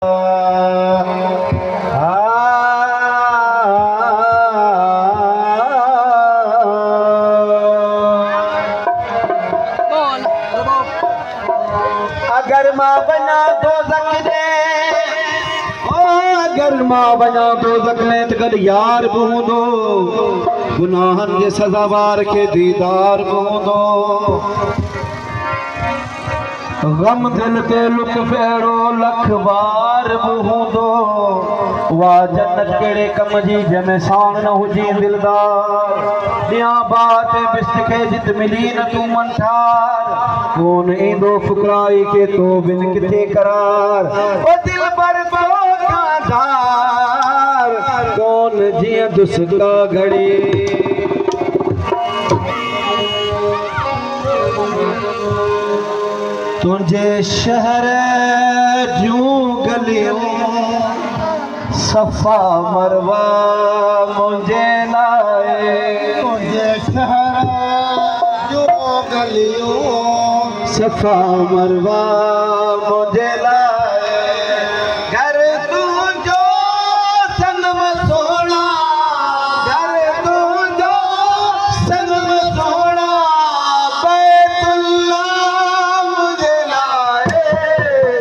अगर मां बना दोज़ख दे, अगर मां बना दोज़ख में तो कद यार बूंदो, गुनाहन जे सज़ावार के दीदार बूंदो। गम दिल के लुक फेरो लख बार बूंदो, वाह जन्नत केड़े कम जी जंहिंमें साण न हुजी दिलदार। ॾियां बात बिस्त खे जित मिली न तूं मनठार, कोन ईंदो फुकराई के तो बिन किथे करार। ओ दिल पर धार कोन जीअं दुसका घड़ी, तुझे शहर जूं गलियों सफ़ा मरवा मुझे लाए। तुझे शहर जूं गलियों सफ़ा मरवा मुझे लाए। घर तू जो सनम सोना, घर तू जो सनम सोना, बैतुल्लाह मुझे लाए।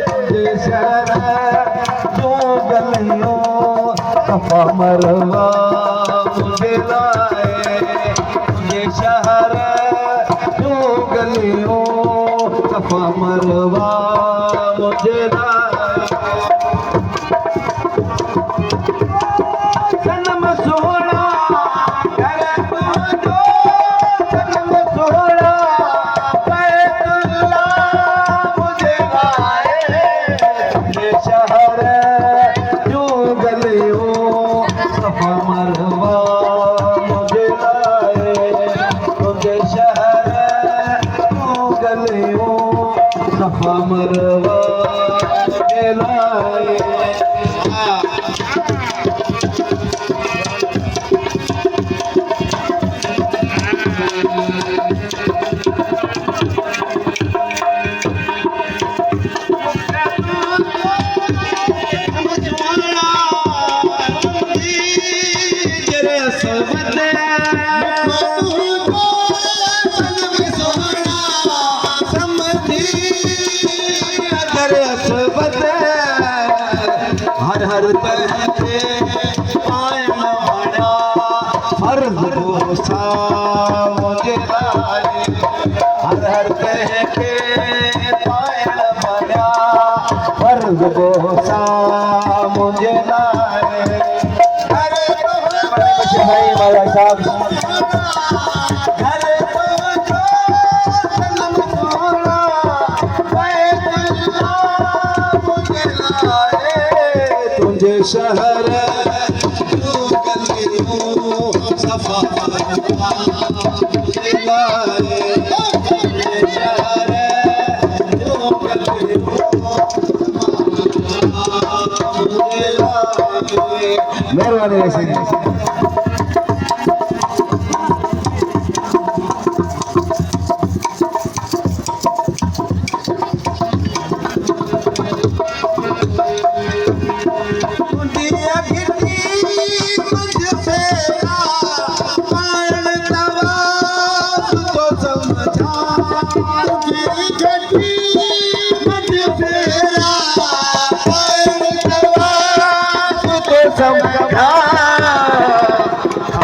तुझे शहर जो गलियों सफ़ा मरवा मुझे लाए। तुझे शहर जो गलियों सफ़ा मरवा मुझे लाए। सनम सोना घर तू जो सनम सोना, बैतुल्लाह मुझे लाए। तुझे शहर जो गलियों सफ़ा मरवा मुझे लाए। तुझे शहर जो गलियों सफ़ा मरवा मुझे लाए। हर हर तरह के पायन बना फर्ज बोसा मुझे लाए। हर हर तरह के पायन बना फर्ज बोसा मुझे लाए। भाई माला साहब शहर जो गलियों सफ़ा मरवा मुझे लाए। शहर जो गलियों सफ़ा मुझे लाए। मेहरबानी से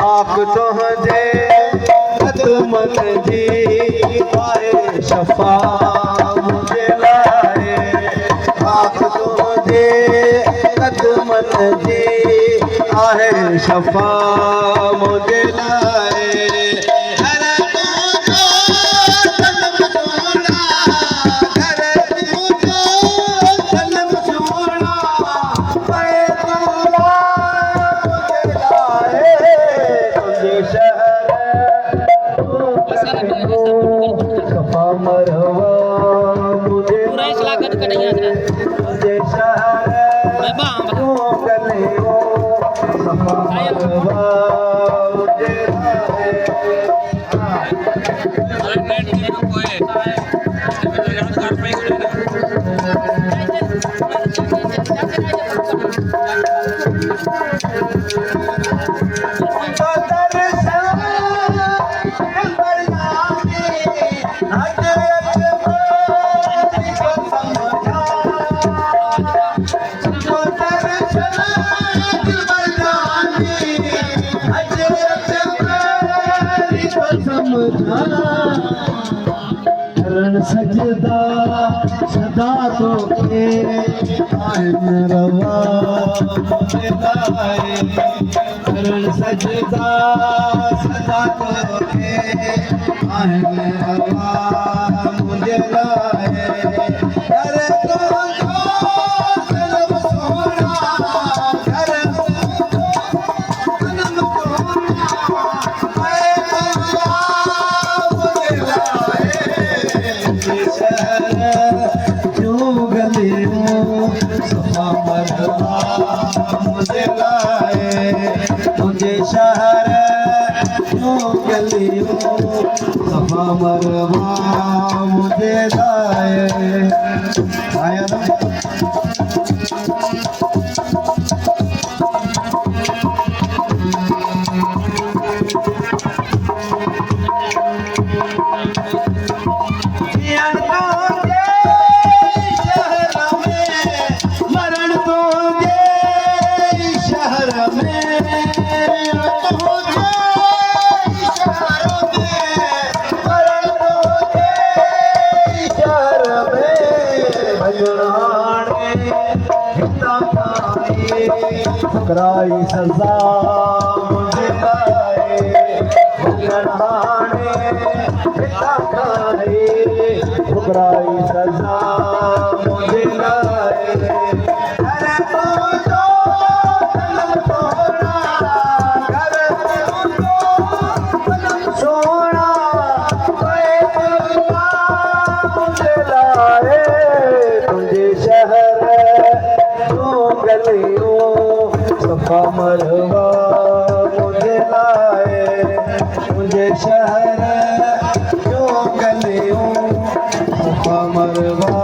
आप तो दे कदमन जी आए शफा मुझे लाए। आप तो दे कदमन जी आए शफा मुझे लाए। सफ़ा मरवा मुझे तुझे शहर जो गलियों सफ़ा मरवा मुझे करण सजदा सदा तो के आहिन रवा करण सजदा सदा तो के आहिन रवा मुझे लाए अरे तो सनम सोना अरे सनम मुझे शहर क्यों गलियों सफा मरवा मुझे लाए आया ना ठुकराई सजा मुझे लाए ठुकराई सजा मुझे लाए अरे तू तो सोना मुझे लाए तुझे शहर गलियों सफा मरवा मुझे लाए मुझे शहर क्यों गलियों सफा मरवा